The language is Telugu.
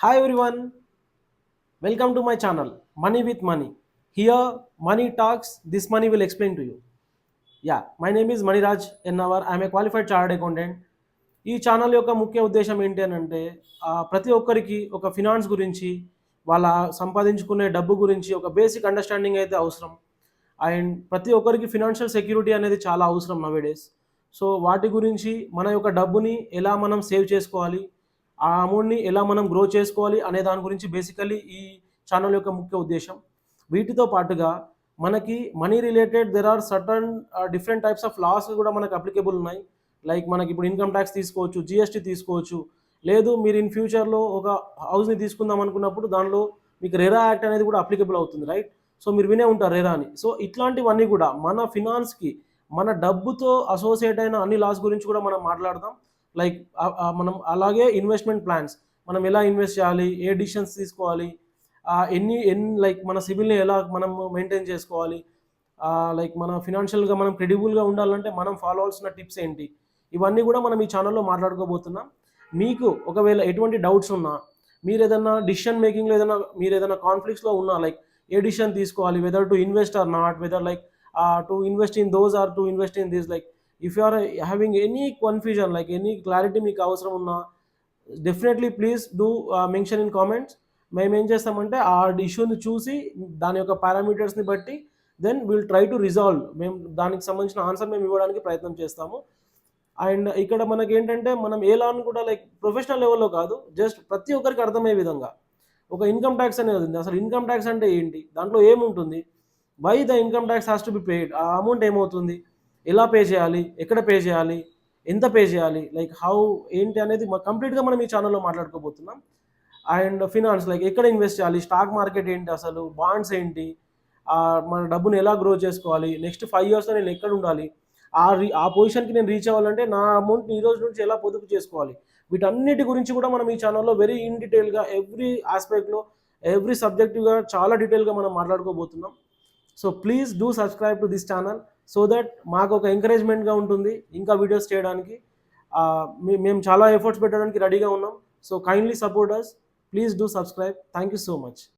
Hi everyone, welcome to my channel Money with Money. Here, money talks, this money will explain to you. Yeah, my name is Maniraj Ennavar. I am a qualified chartered accountant. ఈ ఛానల్ యొక్క ముఖ్య ఉద్దేశం ఏంటి అని అంటే ప్రతి ఒక్కరికి ఒక ఫినాన్స్ గురించి వాళ్ళ సంపాదించుకునే డబ్బు గురించి ఒక బేసిక్ అండర్స్టాండింగ్ అయితే అవసరం. అండ్ ప్రతి ఒక్కరికి ఫినాన్షియల్ సెక్యూరిటీ అనేది చాలా అవసరం నవేడేస్. సో వాటి గురించి మన యొక్క డబ్బుని ఎలా మనం సేవ్ చేసుకోవాలి, ఆ అమౌంట్ని ఎలా మనం గ్రో చేసుకోవాలి అనే దాని గురించి బేసికలీ ఈ ఛానల్ యొక్క ముఖ్య ఉద్దేశం. వీటితో పాటుగా మనకి money related there are certain different types of laws కూడా మనకు అప్లికేబుల్ ఉన్నాయి. లైక్ మనకి ఇప్పుడు ఇన్కమ్ ట్యాక్స్ తీసుకోవచ్చు, జిఎస్టీ తీసుకోవచ్చు. లేదు మీరు ఇన్ ఫ్యూచర్లో ఒక హౌస్ని తీసుకుందాం అనుకున్నప్పుడు దానిలో మీకు రెరా యాక్ట్ అనేది కూడా అప్లికేబుల్ అవుతుంది, రైట్? సో మీరు వినే ఉంటారు రెరా అని. సో ఇట్లాంటివన్నీ కూడా మన ఫినాన్స్కి మన డబ్బుతో అసోసియేట్ అయిన అన్ని లాస్ గురించి కూడా మనం మాట్లాడదాం. లైక్ మనం అలాగే ఇన్వెస్ట్మెంట్ ప్లాన్స్, మనం ఎలా ఇన్వెస్ట్ చేయాలి, ఏ డిసిషన్స్ తీసుకోవాలి, ఎన్ని లైక్ మన సిబిల్ని ఎలా మనం మెయింటైన్ చేసుకోవాలి, లైక్ మన ఫినాన్షియల్గా మనం క్రెడిబుల్గా ఉండాలంటే మనం ఫాలో అవ్వాల్సిన టిప్స్ ఏంటి, ఇవన్నీ కూడా మనం ఈ ఛానల్లో మాట్లాడుకోబోతున్నాం. మీకు ఒకవేళ ఎటువంటి డౌట్స్ ఉన్నా, మీరు ఏదైనా డిసిషన్ మేకింగ్లో మీరు ఏదైనా కాన్ఫ్లిక్ట్స్లో ఉన్నా, లైక్ ఏ డిసిషన్ తీసుకోవాలి, whether to invest or not, whether like to invest in those or to invest in this, like if you are having any confusion, like any clarity మీకు అవసరం ఉన్నా, definitely please do mention in comments. మేము ఏం చేస్తామంటే ఆ ఇష్యూని చూసి దాని యొక్క పారామీటర్స్ని బట్టి then will try to resolve, మేము దానికి సంబంధించిన ఆన్సర్ మేము ఇవ్వడానికి ప్రయత్నం చేస్తాము. అండ్ ఇక్కడ మనకి ఏంటంటే మనం ఏ లాన్ కూడా లైక్ ప్రొఫెషనల్ లెవెల్లో కాదు, జస్ట్ ప్రతి ఒక్కరికి అర్థమయ్యే విధంగా ఒక ఇన్కమ్ ట్యాక్స్ అనేది ఉంది. అసలు ఇన్కమ్ ట్యాక్స్ అంటే ఏంటి, దాంట్లో ఏముంటుంది, why the income tax has to be paid, ఆ అమౌంట్ ఏమవుతుంది, ఎలా పే చేయాలి, ఎక్కడ పే చేయాలి, ఎంత పే చేయాలి, లైక్ హౌ ఏంటి అనేది కంప్లీట్గా మనం ఈ ఛానల్లో మాట్లాడుకోబోతున్నాం. అండ్ ఫినాన్స్, లైక్ ఎక్కడ ఇన్వెస్ట్ చేయాలి, స్టాక్ మార్కెట్ ఏంటి, అసలు బాండ్స్ ఏంటి, మన డబ్బుని ఎలా గ్రో చేసుకోవాలి, నెక్స్ట్ 5 yearsలో నేను ఎక్కడ ఉండాలి, ఆ పొజిషన్కి నేను రీచ్ అవ్వాలంటే నా అమౌంట్ని ఈ రోజు నుంచి ఎలా పొదుపు చేసుకోవాలి, వీటన్నిటి గురించి కూడా మనం ఈ ఛానల్లో వెరీ ఇన్ డీటెయిల్గా ఎవ్రీ ఆస్పెక్ట్లో ఎవ్రీ సబ్జెక్టివ్గా చాలా డీటెయిల్గా మనం మాట్లాడుకోబోతున్నాం. So please do subscribe to this channel so that మాకు ఒక ఎంకరేజ్మెంట్గా ఉంటుంది ఇంకా వీడియోస్ చేయడానికి. మేము చాలా ఎఫర్ట్స్ పెట్టడానికి రెడీగా ఉన్నాం. So kindly support us, please do subscribe. Thank you so much.